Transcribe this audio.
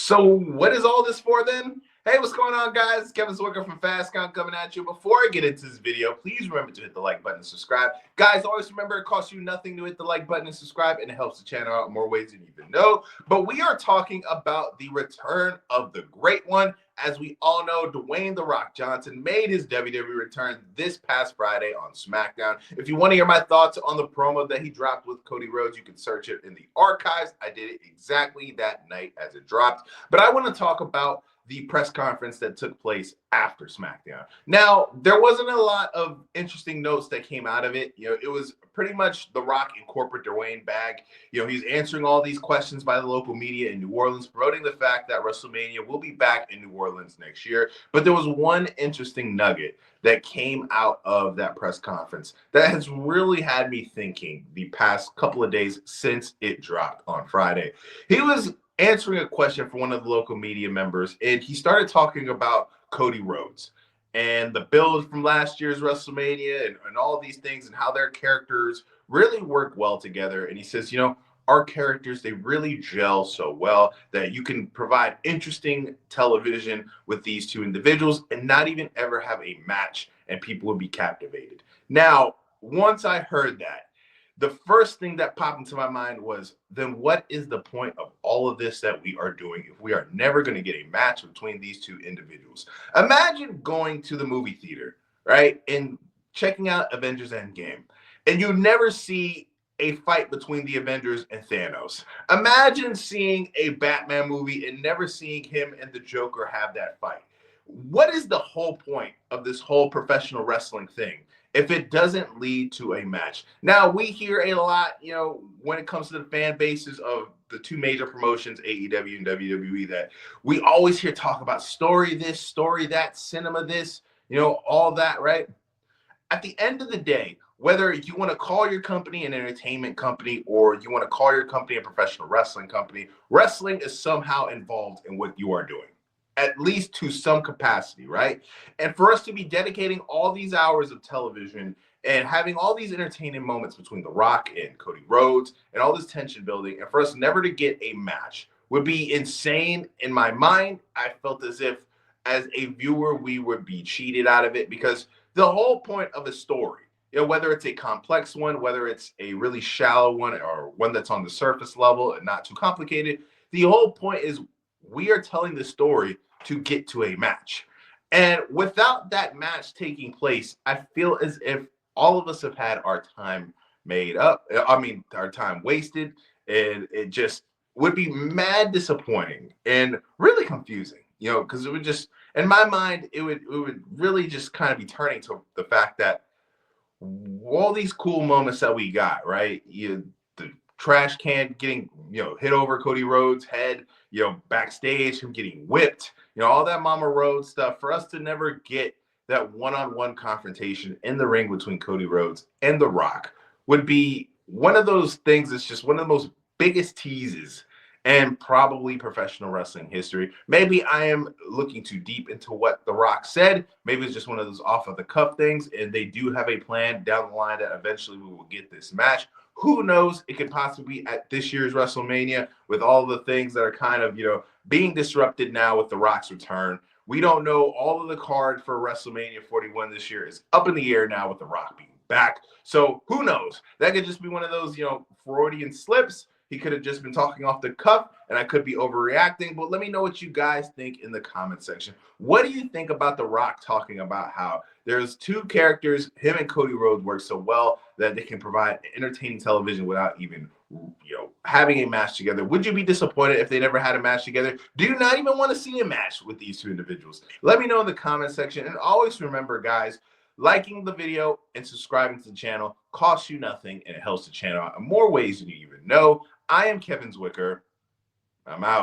So what is all this for then? Hey, what's going on, guys? It's Kevin Zwicker from Fast Count coming at you. Before I get into this video, please remember to hit the like button and subscribe. Guys, always remember it costs you nothing to hit the like button and subscribe, and it helps the channel out in more ways than you even know. But we are talking about the return of the great one. As we all know, Dwayne "The Rock" Johnson made his WWE return this past Friday on Smackdown. If you want to hear my thoughts on the promo that he dropped with Cody Rhodes, you can search it in the archives. I did it exactly that night as it dropped. But I want to talk about the press conference that took place after Smackdown. Now, there wasn't a lot of interesting notes that came out of it. It was pretty much The Rock in corporate Dwayne bag. He's answering all these questions by the local media in New Orleans, promoting the fact that WrestleMania will be back in New Orleans next year. But there was one interesting nugget that came out of that press conference that has really had me thinking the past couple of days since it dropped on Friday. He was answering a question for one of the local media members, and he started talking about Cody Rhodes and the build from last year's WrestleMania and all these things and how their characters really work well together. And he says, our characters, they really gel so well that you can provide interesting television with these two individuals and not even ever have a match and people would be captivated. Now, once I heard that, the first thing that popped into my mind was, then what is the point of all of this that we are doing if we are never going to get a match between these two individuals? Imagine going to the movie theater, right, and checking out Avengers Endgame, and you never see a fight between the Avengers and Thanos. Imagine seeing a Batman movie and never seeing him and the Joker have that fight. What is the whole point of this whole professional wrestling thing if it doesn't lead to a match? Now, we hear a lot, when it comes to the fan bases of the two major promotions, AEW and WWE, that we always hear talk about story this, story that, cinema this, all that, right? At the end of the day, whether you want to call your company an entertainment company or you want to call your company a professional wrestling company, wrestling is somehow involved in what you are doing, at least to some capacity, right? And for us to be dedicating all these hours of television and having all these entertaining moments between The Rock and Cody Rhodes and all this tension building, and for us never to get a match would be insane. In my mind, I felt as if, as a viewer, we would be cheated out of it, because the whole point of a story, whether it's a complex one, whether it's a really shallow one, or one that's on the surface level and not too complicated, the whole point is we are telling the story to get to a match. And without that match taking place, I feel as if all of us have had our time made up. Our time wasted. And it just would be mad disappointing and really confusing, because it would just, in my mind, it would really just kind of be turning to the fact that all these cool moments that we got, right? The trash can getting, hit over Cody Rhodes' head, backstage, him getting whipped, all that Mama Rhodes stuff, for us to never get that one-on-one confrontation in the ring between Cody Rhodes and The Rock would be one of those things that's just one of the most biggest teases and probably professional wrestling history. Maybe I am looking too deep into what The Rock said. Maybe it's just one of those off of the cuff things, and they do have a plan down the line that eventually we will get this match. Who knows? It could possibly be at this year's WrestleMania, with all the things that are kind of, being disrupted now with The Rock's return. We don't know. All of the card for WrestleMania 41 this year is up in the air now with The Rock being back. So who knows? That could just be one of those, Freudian slips. He could have just been talking off the cuff, and I could be overreacting. But let me know what you guys think in the comment section. What do you think about The Rock talking about how there's two characters, him and Cody Rhodes, work so well that they can provide entertaining television without even, having a match together? Would you be disappointed if they never had a match together? Do you not even want to see a match with these two individuals? Let me know in the comment section. And always remember, guys, liking the video and subscribing to the channel costs you nothing, and it helps the channel out in more ways than you even know. I am Kevin Zwicker. I'm out.